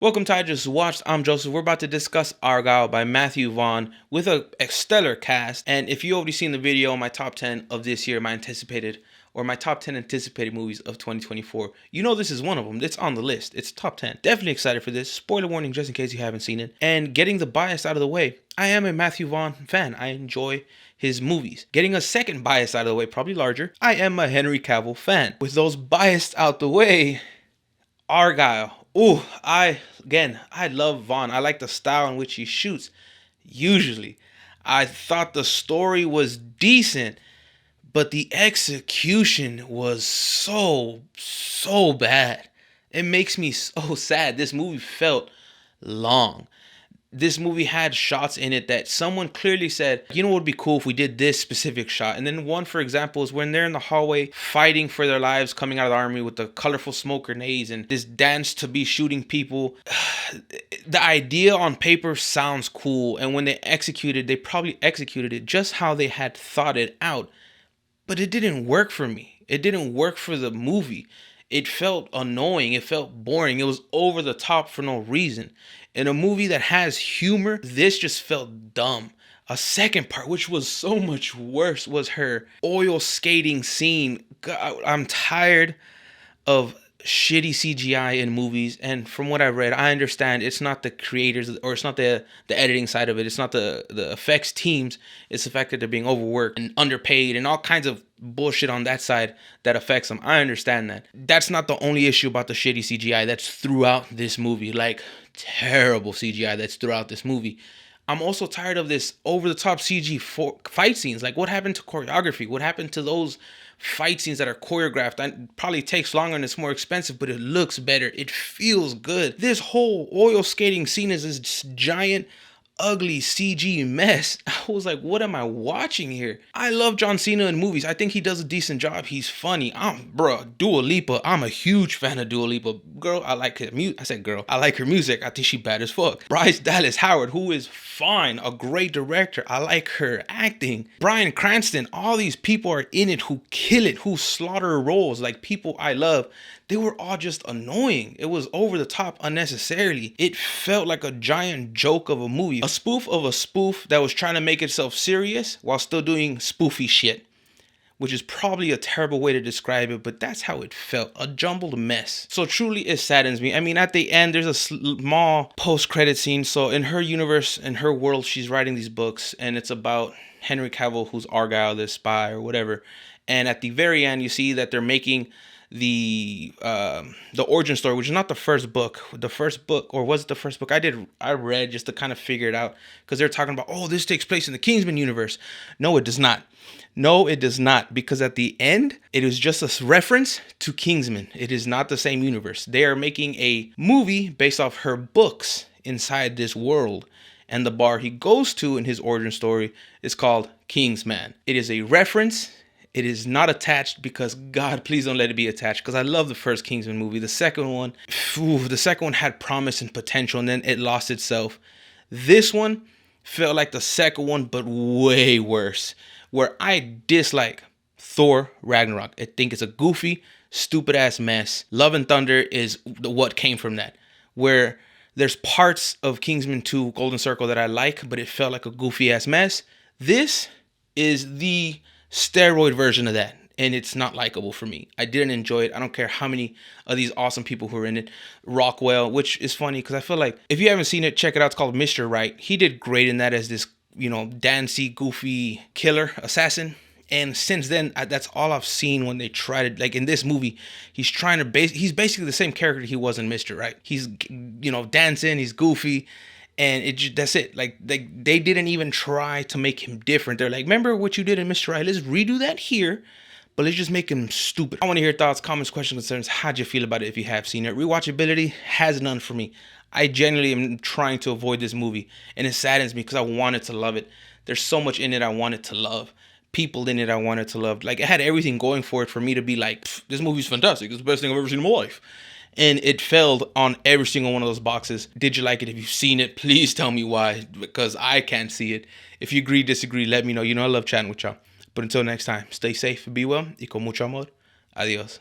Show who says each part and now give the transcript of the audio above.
Speaker 1: Welcome to I Just Watched. I'm Joseph. We're about to discuss Argylle by Matthew Vaughn with a stellar cast. And if you already seen the video, my top 10 of this year, my top 10 anticipated movies of 2024, you know this is one of them. It's on the list. It's top 10. Definitely excited for this. Spoiler warning just in case you haven't seen it. And getting the bias out of the way, I am a Matthew Vaughn fan. I enjoy his movies. Getting a second bias out of the way, probably larger, I am a Henry Cavill fan. With those biased out the way, Argylle. Ooh, I love Vaughn. I like the style in which he shoots. Usually, I thought the story was decent, but the execution was so bad. It makes me so sad. This movie felt long. This movie had shots in it that someone clearly said, you know what would be cool if we did this specific shot. And then one, for example, is when they're in the hallway fighting for their lives, coming out of the army with the colorful smoke grenades and this dance to be shooting people. The idea on paper sounds cool. And when they probably executed it just how they had thought it out. But it didn't work for me. It didn't work for the movie. It felt annoying. It felt boring. It was over the top for no reason. In a movie that has humor, this just felt dumb. A second part, which was so much worse, was her oil skating scene. God, I'm tired of shitty CGI in movies, and from what I read, I understand it's not the creators, or it's not the editing side of it, it's not the effects teams, it's the fact that they're being overworked and underpaid and all kinds of bullshit on that side that affects them. I understand that. That's not the only issue about the shitty CGI that's throughout this movie, like terrible CGI that's throughout this movie. I'm also tired of this over-the-top CG fight scenes. Like, what happened to choreography? What happened to those fight scenes that are choreographed? And probably takes longer and it's more expensive, but it looks better. It feels good. This whole oil skating scene is this giant, ugly CG mess. I was like, what am I watching here? I love John Cena in movies. I think he does a decent job. He's funny. Dua Lipa. I'm a huge fan of Dua Lipa. Girl, I like her music. I said girl. I like her music. I think she bad as fuck. Bryce Dallas Howard, who is fine, a great director. I like her acting. Bryan Cranston. All these people are in it who kill it, who slaughter roles, like people I love. They were all just annoying. It was over the top unnecessarily. It felt like a giant joke of a movie. A spoof of a spoof that was trying to make itself serious while still doing spoofy shit. Which is probably a terrible way to describe it, but that's how it felt. A jumbled mess. So truly it saddens me. I mean, at the end, there's a small post-credit scene. So in her universe, in her world, she's writing these books, and it's about Henry Cavill, who's Argylle, this spy or whatever. And at the very end, you see that they're making the origin story, which is not the first book. The first book, or was it the first book? I read just to kind of figure it out, because they're talking about, oh, this takes place in the Kingsman universe. No, it does not. No, it does not, because at the end, it is just a reference to Kingsman. It is not the same universe. They are making a movie based off her books inside this world. And the bar he goes to in his origin story is called Kingsman. It is a reference. It is not attached, because God, please don't let it be attached, because I love the first Kingsman movie. The second one had promise and potential, and then it lost itself. This one felt like the second one, but way worse, where I dislike Thor Ragnarok. I think it's a goofy, stupid ass mess. Love and Thunder is what came from that, where there's parts of Kingsman 2 Golden Circle that I like, but it felt like a goofy ass mess. This is the steroid version of that, and it's not likable for me. I didn't enjoy it. I don't care how many of these awesome people who are in it. Rockwell, which is funny because I feel like if you haven't seen it, check it out. It's called Mr. Right. He did great in that as this, dancey, goofy killer assassin. And since then, that's all I've seen when they tried it. Like in this movie, he's basically the same character he was in Mr. Right. He's, dancing, he's goofy. And that's it. Like they didn't even try to make him different. They're like, remember what you did in Mr. Right? Let's redo that here, but let's just make him stupid. I want to hear thoughts, comments, questions, concerns. How'd you feel about it if you have seen it? Rewatchability has none for me. I genuinely am trying to avoid this movie, and it saddens me because I wanted to love it. There's so much in it I wanted to love. People in it I wanted to love. Like, it had everything going for it for me to be like, this movie's fantastic. It's the best thing I've ever seen in my life. And it failed on every single one of those boxes. Did you like it? If you've seen it, please tell me why, because I can't see it. If you agree, disagree, let me know. I love chatting with y'all. But until next time, stay safe, be well, y con mucho amor. Adios.